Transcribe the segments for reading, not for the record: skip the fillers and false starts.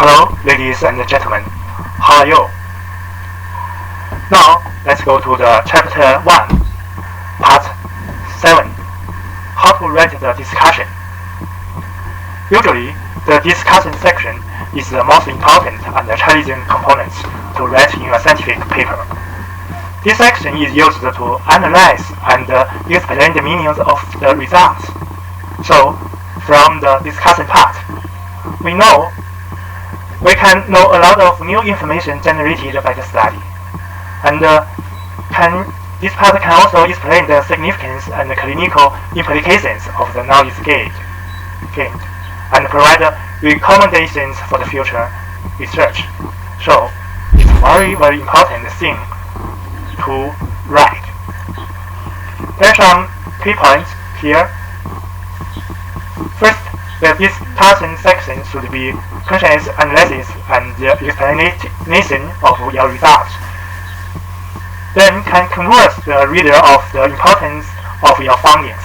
Hello, ladies and gentlemen. How are you? Now, let's go to the Chapter 1, Part 7, How to write the discussion. Usually, the discussion section is the most important and challenging component to write in a scientific paper. This section is used to analyze and explain the meanings of the results. So, from the discussion part, we can know a lot of new information generated by the study, and this part can also explain the significance and the clinical implications of the knowledge gained, and provide recommendations for the future research. So, it's very, very important thing to write. There are some key points here. First, the discussion section should be conscious analysis and explanation of your results. Then can converse the reader of the importance of your findings.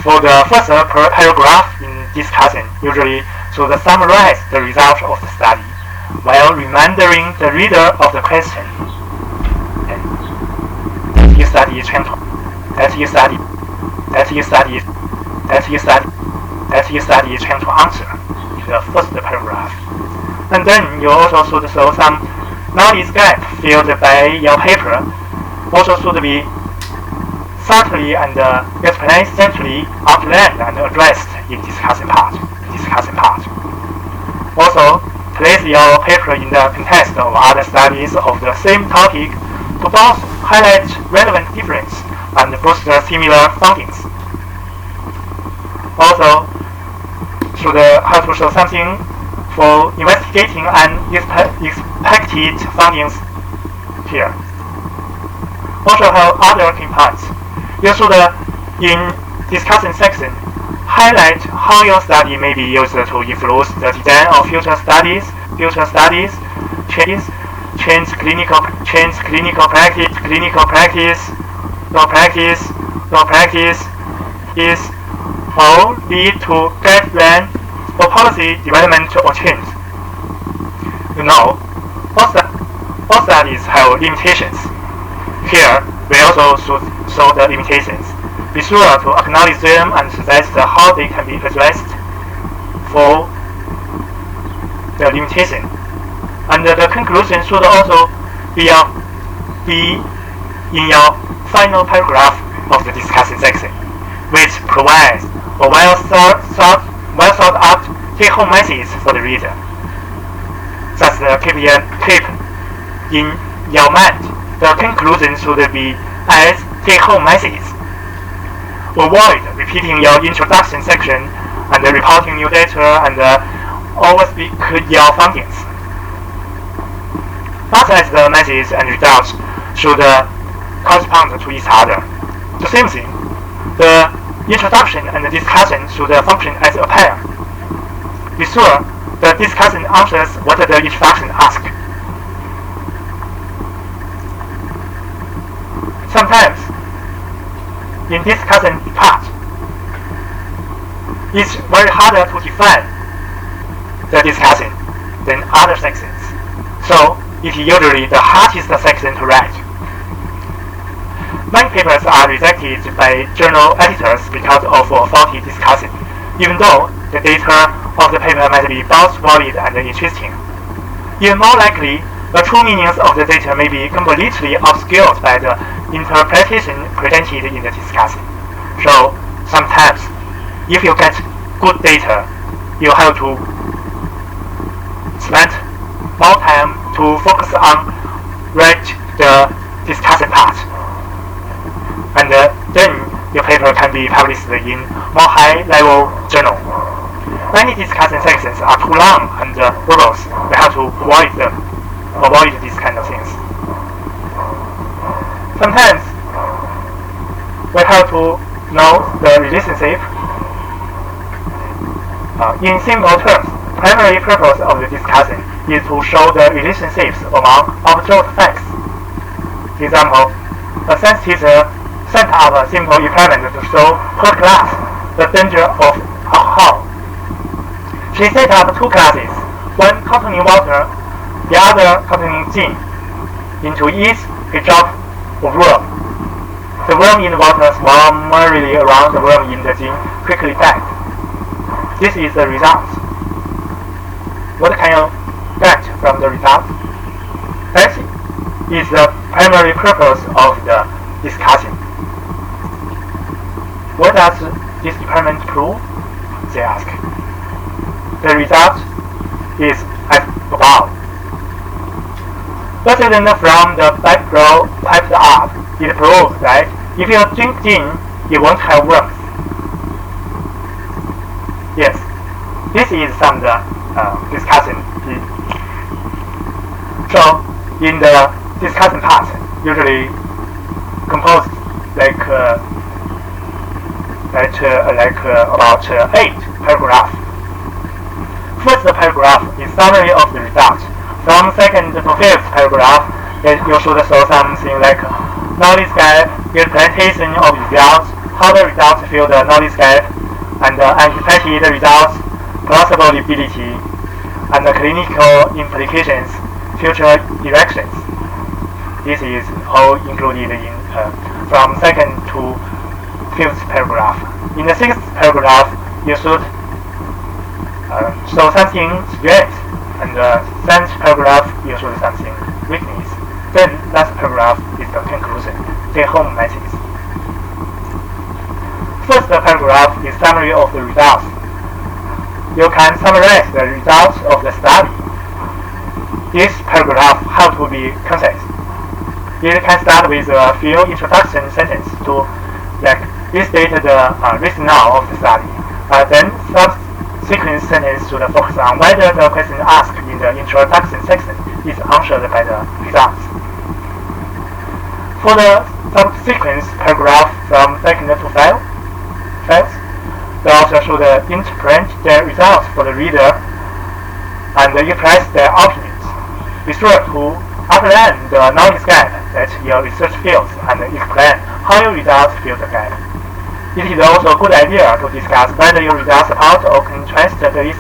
For the first paragraph in discussion, usually should summarize the result of the study, while reminding the reader of the question that you studied trying to answer in the first paragraph. And then you also should show some knowledge gap filled by your paper, also should be thoroughly and explanatory outlined and addressed in discussion part. Also, place your paper in the context of other studies of the same topic to both highlight relevant difference and boost similar findings. Also, should have to show something for investigating unexpected findings here. Also have other key points. You should, in discussion section, highlight how your study may be used to influence the design of future studies, change clinical practice is all lead to guideline or policy development or change. All studies have limitations. Here, we also should show the limitations. Be sure to acknowledge them and suggest how they can be addressed for the limitation. And the conclusion should also be in your final paragraph of the discussion section, which provides a well thought out take-home message for the reader. Thus, keep in your mind the conclusion should be as take-home message. Avoid repeating your introduction section and reporting new data and overspeak your findings. As the message and results should correspond to each other. The same thing, the introduction and the discussion should function as a pair. Be sure the discussion answers what the introduction asks. Sometimes, in discussion part, it's very harder to define the discussion than other sections. So, it's usually the hardest section to write. Many papers are rejected by journal editors because of faulty discussion, even though the data of the paper might be both valid and interesting. Even more likely, the true meanings of the data may be completely obscured by the interpretation presented in the discussion. So, sometimes, if you get good data, you have to spend more time to focus on write the discussion part. And then your paper can be published in more high-level journal. Many discussion sections are too long and verbose. We have to avoid these kind of things. Sometimes we have to know the relationship. In simple terms, primary purpose of the discussion is to show the relationships among observed facts. For example, a science teacher set up a simple experiment to show per class the danger of hall. She set up 2 classes, one containing water, the other containing gin. Into each he dropped a worm. The worm in the water swam merrily around, the worm in the gin quickly died. This is the result. What can you get from the result? That is the primary purpose of the discussion. What does this experiment prove? They ask. The result is as above. What you learn from the background typed up, it proves that if you drink gin, you won't have worms. Yes, this is some of the discussion. So, in the discussion part, usually composed like about 8 paragraphs. First paragraph is summary of the results. From second to fifth paragraph, you should show something like knowledge gap, implementation of results, how the results fill the knowledge gap, and unexpected results, plausibility, and the clinical implications, future directions. This is all included in from second to fifth paragraph. In the sixth paragraph, you should show something strength, and the seventh paragraph you show something weakness. Then last paragraph is the conclusion, take home message. First paragraph is summary of the results. You can summarize the results of the study. This paragraph has to be concise. It can start with a few introduction sentences to restate the rationale of the study. Then subsequent sentence should focus on whether the question asked in the introduction section is answered by the results. For the subsequent paragraph from second to fifth, the author should interpret the results for the reader and express their opinions. Be sure to outline the knowledge gap that your research fills and explain how your results fill the gap. It is also a good idea to discuss whether your results support or contrast these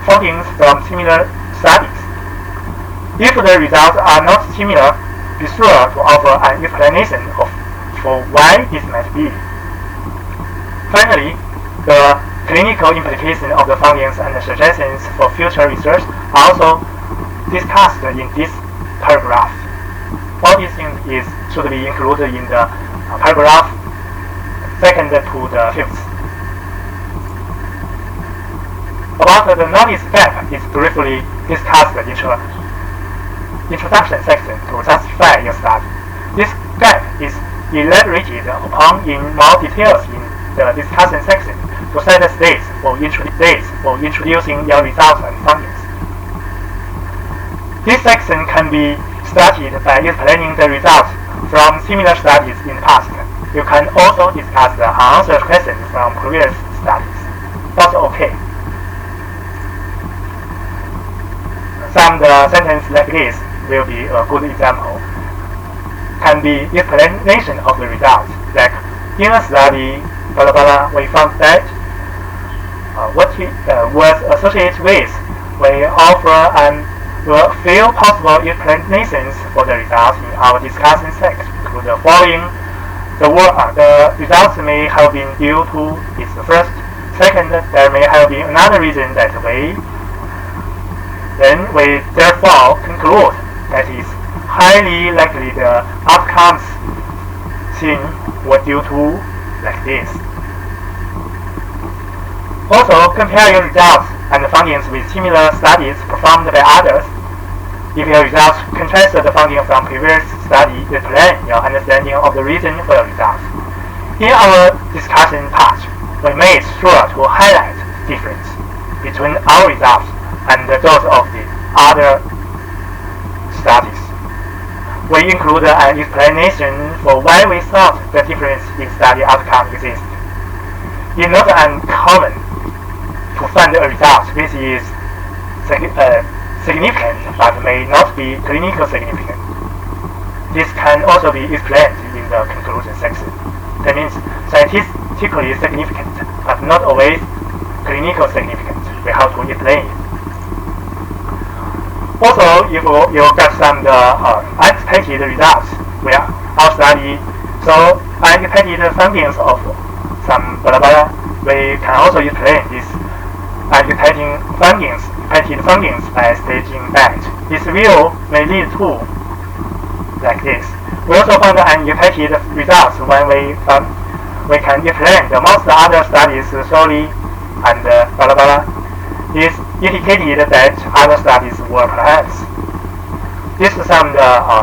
findings from similar studies. If the results are not similar, be sure to offer an explanation for why this might be. Finally, the clinical implications of the findings and suggestions for future research are also discussed in this paragraph. All these things should be included in the paragraph second to the fifth. About the knowledge gap is briefly discussed in the introduction section to justify your study. This gap is elaborated upon in more details in the discussion section to set the stage for introducing your results and findings. This section can be started by explaining the results from similar studies in the past. You can also discuss the unanswered questions from previous studies. That's okay. Some sentences like this will be a good example. Can be explanation of the results, like in a study, blah blah blah, we found that what it was associated with, we offer a few possible explanations for the results in our discussion section. Include the following: the results may have been due to its first. Second, there may have been another reason that way. Then we therefore conclude that it is highly likely the outcomes seen were due to like this. Also, compare your results and findings with similar studies performed by others. If your results contrast the findings from previous study, explain your understanding of the reason for your results. In our discussion part, we made sure to highlight the difference between our results and those of the other studies. We include an explanation for why we thought the difference in study outcome exists. It is not uncommon to find a result which is significant but may not be clinically significant. This can also be explained in the conclusion section. That means scientifically significant but not always clinical significance. We have to explain it. Also, if you get some unexpected results, where our study saw unexpected findings of some blah blah, we can also explain this unexpected findings by staging back. This view may lead to like this. We also found unexpected results when we can explain the most other studies solely and blah blah blah. Is indicated that other studies were perhaps. This is some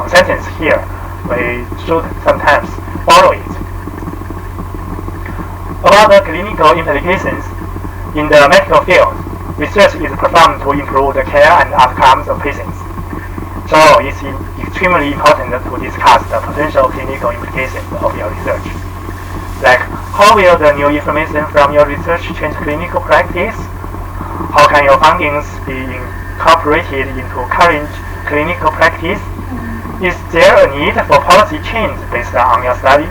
sentence here. We should sometimes follow it. About the clinical implications in the medical field, research is performed to improve the care and outcomes of patients. So it's extremely important to discuss the potential clinical implications of your research. Like, how will the new information from your research change clinical practice? How can your findings be incorporated into current clinical practice? Is there a need for policy change based on your study?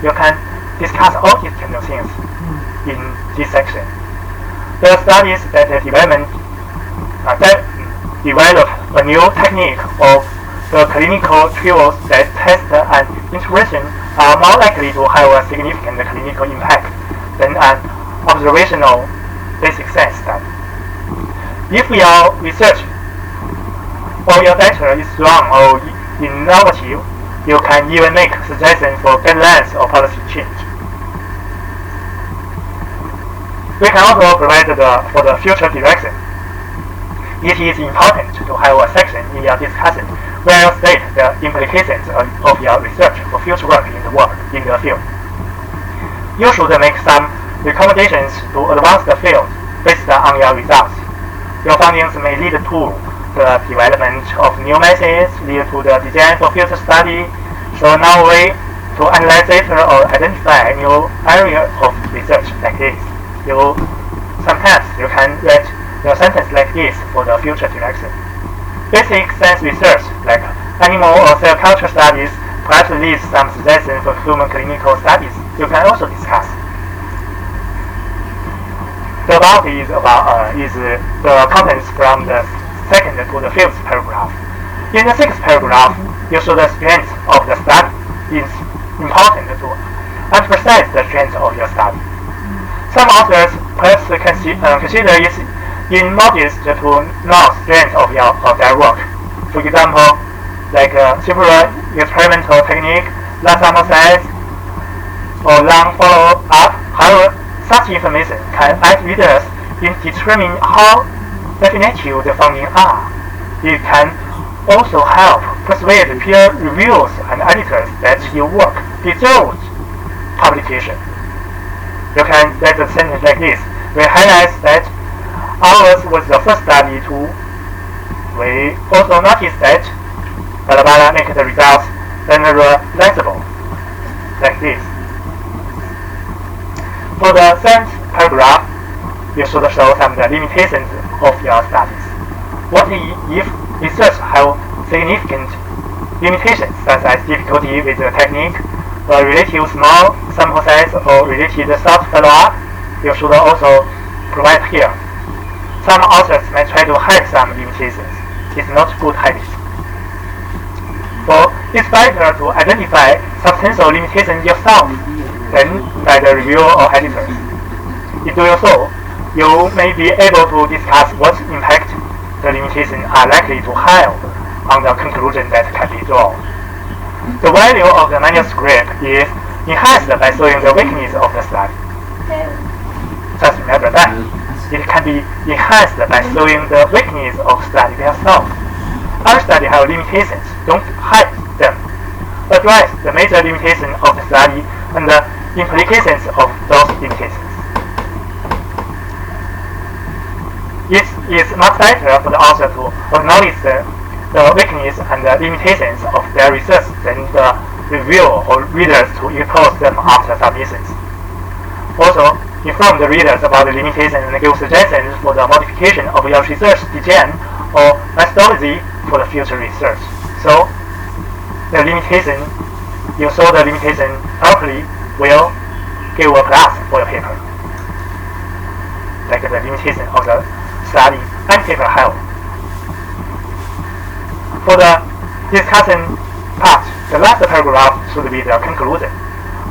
You can discuss all these kind of things in this section. The studies that develop a new technique of the clinical trials that test an intervention are more likely to have a significant clinical impact than an observational basic science study. If your research or your data is strong or innovative, you can even make suggestions for guidelines or policy change. We can also provide for the future direction. It is important to have a section in your discussion where you state the implications of your research for future work in the field. You should make some recommendations to advance the field based on your results. Your findings may lead to the development of new methods, lead to the design for future study. So now way to analyze data or identify new area of research like this. Sometimes you can write your sentence like this for the future direction. Basic science research like animal or cell culture studies perhaps leaves some suggestions for human clinical studies. You can also discuss. The above is the contents from the second to the fifth paragraph. In the sixth paragraph, you show the strength of the study. It's important to emphasize the strength of your study. Some authors perhaps consider it immodest to know strength of their work. For example, like simple experimental technique, large sample size, or long follow-up. However, such information can aid readers in determining how definitive the findings are. It can also help persuade peer reviewers and editors that your work deserves publication. You can write a sentence like this. We highlight that ours was the first study to. We also noticed that blah blah make the results generalizable, like this. For the seventh paragraph, you should show some of the limitations of your studies. What if research have significant limitations, such as difficulty with the technique, a relative small sample size, or related short follow-up? You should also provide here. Some authors may try to hide some limitations. It's not good habit. So it's better to identify substantial limitations yourself than by the reviewer or editors. In doing so, you may be able to discuss what impact the limitations are likely to have on the conclusion that can be drawn. The value of the manuscript is enhanced by showing the weakness of the study. Just remember that. It can be enhanced by showing the weakness of study themselves. Our study have limitations, don't hide them. Address the major limitations of the study and the implications of those limitations. It is much better for the author to acknowledge the weakness and the limitations of their research than the reviewer or readers to impose them after submissions. Also, inform the readers about the limitations and give suggestions for the modification of your research design or methodology for the future research. So, the limitation, you saw the limitation properly, will give a plus for your paper. like the limitation of the study and paper have. For the discussion part, the last paragraph should be the conclusion.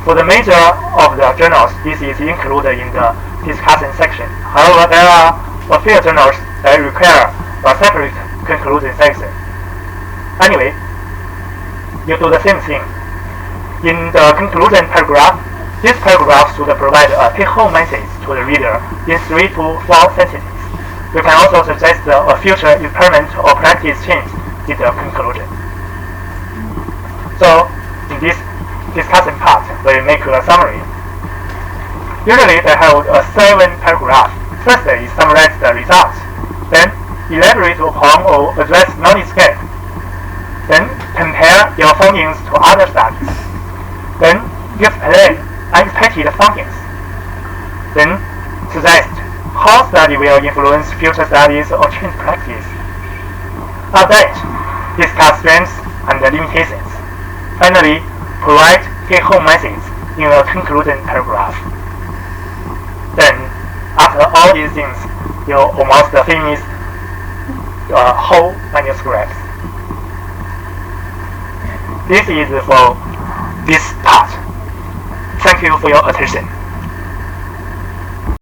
For the major of the journals, this is included in the discussion section. However, there are a few journals that require a separate conclusion section. Anyway, you do the same thing. In the conclusion paragraph, this paragraph should provide a take-home message to the reader in 3 to 4 sentences. You can also suggest a future experiment or practice change in the conclusion. So, in this discussion part, we make a summary. Usually, they have a 7 paragraph. First is summarize the results, then elaborate upon or address knowledge gap, then compare your findings to other studies, then explain unexpected findings, then suggest how study will influence future studies or change practice. After that, discuss strengths and limitations. Finally, provide take-home message in a conclusion paragraph. Then, after all these things, you almost finish the whole manuscript. This is for this part. Thank you for your attention.